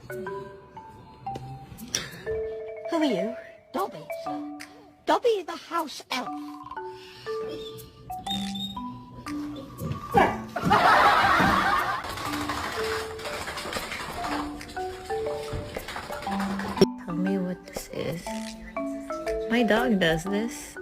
Who are you? Dobby, sir. Dobby the house elf. Tell me what this is. My dog does this.